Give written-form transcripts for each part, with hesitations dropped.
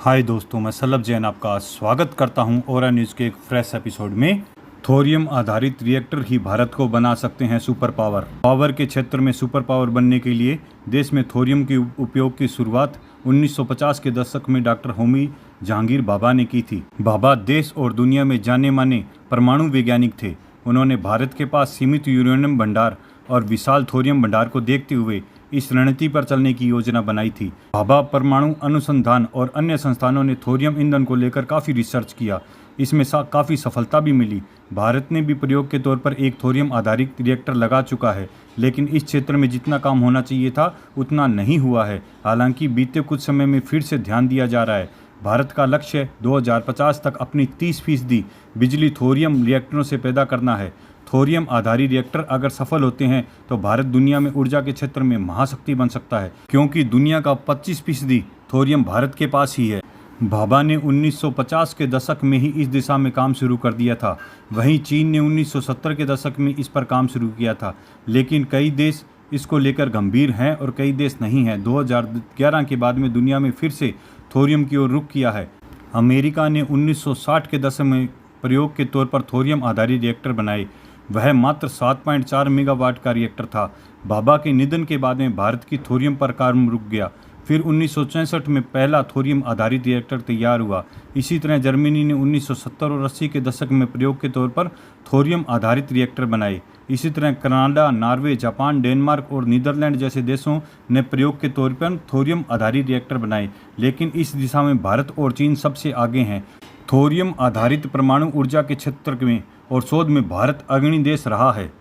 हाय दोस्तों, मैं सल्लभ जैन आपका स्वागत करता हूं ओरा न्यूज़ के एक फ्रेश एपिसोड में। थोरियम आधारित रिएक्टर ही भारत को बना सकते हैं सुपर पावर। पावर के क्षेत्र में सुपर पावर बनने के लिए देश में थोरियम के उपयोग की शुरुआत 1950 के दशक में डॉक्टर होमी जहांगीर भाभा ने की थी। भाभा देश और दुनिया में जाने माने परमाणु वैज्ञानिक थे। उन्होंने भारत के पास सीमित यूरेनियम भंडार और विशाल थोरियम भंडार को देखते हुए इस रणनीति पर चलने की योजना बनाई थी। भाभा परमाणु अनुसंधान और अन्य संस्थानों ने थोरियम ईंधन को लेकर काफ़ी रिसर्च किया। इसमें काफ़ी सफलता भी मिली। भारत ने भी प्रयोग के तौर पर एक थोरियम आधारित रिएक्टर लगा चुका है, लेकिन इस क्षेत्र में जितना काम होना चाहिए था उतना नहीं हुआ है। हालांकि बीते कुछ समय में फिर से ध्यान दिया जा रहा है। भारत का लक्ष्य 2050 तक अपनी 30% बिजली थोरियम रिएक्टरों से पैदा करना है। थोरियम आधारित रिएक्टर अगर सफल होते हैं तो भारत दुनिया में ऊर्जा के क्षेत्र में महाशक्ति बन सकता है, क्योंकि दुनिया का 25% थोरियम भारत के पास ही है। भाभा ने 1950 के दशक में ही इस दिशा में काम शुरू कर दिया था। वहीं चीन ने 1970 के दशक में इस पर काम शुरू किया था, लेकिन कई देश इसको लेकर गंभीर हैं और कई देश नहीं हैं। 2011 के बाद में दुनिया में फिर से थोरियम की ओर रुख किया है। अमेरिका ने 1960 के दशक में प्रयोग के तौर पर थोरियम आधारित रिएक्टर बनाए। वह मात्र 7.4 मेगावाट का रिएक्टर था। भाभा के निधन के बाद में भारत की थोरियम पर काम रुक गया। फिर 1964 में पहला थोरियम आधारित रिएक्टर तैयार हुआ। इसी तरह जर्मनी ने 1970 और 80 के दशक में प्रयोग के तौर पर थोरियम आधारित रिएक्टर बनाए। इसी तरह कनाडा, नॉर्वे, जापान, डेनमार्क और नीदरलैंड जैसे देशों ने प्रयोग के तौर पर थोरियम आधारित रिएक्टर बनाए, लेकिन इस दिशा में भारत और चीन सबसे आगे हैं। थोरियम आधारित परमाणु ऊर्जा के क्षेत्र में और शोध में भारत अग्रणी देश रहा है।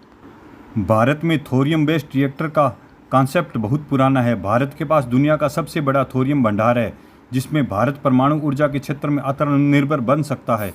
भारत में थोरियम बेस्ड रिएक्टर का कॉन्सेप्ट बहुत पुराना है। भारत के पास दुनिया का सबसे बड़ा थोरियम भंडार है, जिसमें भारत परमाणु ऊर्जा के क्षेत्र में आत्मनिर्भर बन सकता है।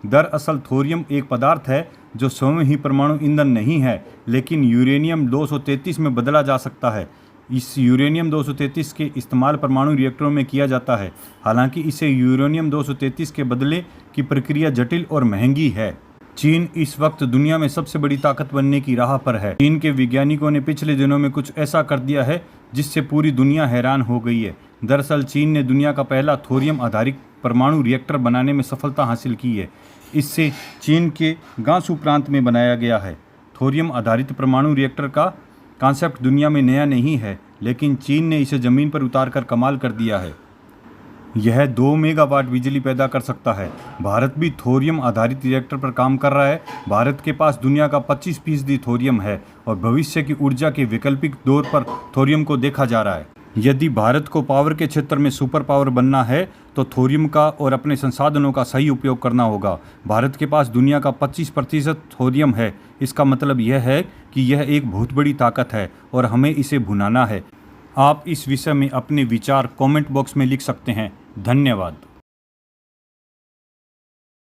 दरअसल थोरियम एक पदार्थ है जो स्वयं ही परमाणु ईंधन नहीं है, लेकिन यूरेनियम 233 में बदला जा सकता है। इस यूरेनियम 233 के इस्तेमाल परमाणु रिएक्टरों में किया जाता है। हालांकि इसे यूरेनियम 233 के बदले की प्रक्रिया जटिल और महंगी है। चीन इस वक्त दुनिया में सबसे बड़ी ताकत बनने की राह पर है। चीन के वैज्ञानिकों ने पिछले दिनों में कुछ ऐसा कर दिया है जिससे पूरी दुनिया हैरान हो गई है। दरअसल चीन ने दुनिया का पहला थोरियम आधारित परमाणु रिएक्टर बनाने में सफलता हासिल की है। इससे चीन के गांसू प्रांत में बनाया गया है। थोरियम आधारित परमाणु रिएक्टर का कॉन्सेप्ट दुनिया में नया नहीं है, लेकिन चीन ने इसे ज़मीन पर उतार कर कमाल कर दिया है। यह 2 मेगावाट बिजली पैदा कर सकता है। भारत भी थोरियम आधारित रिएक्टर पर काम कर रहा है। भारत के पास दुनिया का 25% थोरियम है और भविष्य की ऊर्जा के वैकल्पिक दौर पर थोरियम को देखा जा रहा है। यदि भारत को पावर के क्षेत्र में सुपर पावर बनना है तो थोरियम का और अपने संसाधनों का सही उपयोग करना होगा। भारत के पास दुनिया का 25% थोरियम है। इसका मतलब यह है कि यह एक बहुत बड़ी ताकत है और हमें इसे भुनाना है। आप इस विषय में अपने विचार कमेंट बॉक्स में लिख सकते हैं। धन्यवाद।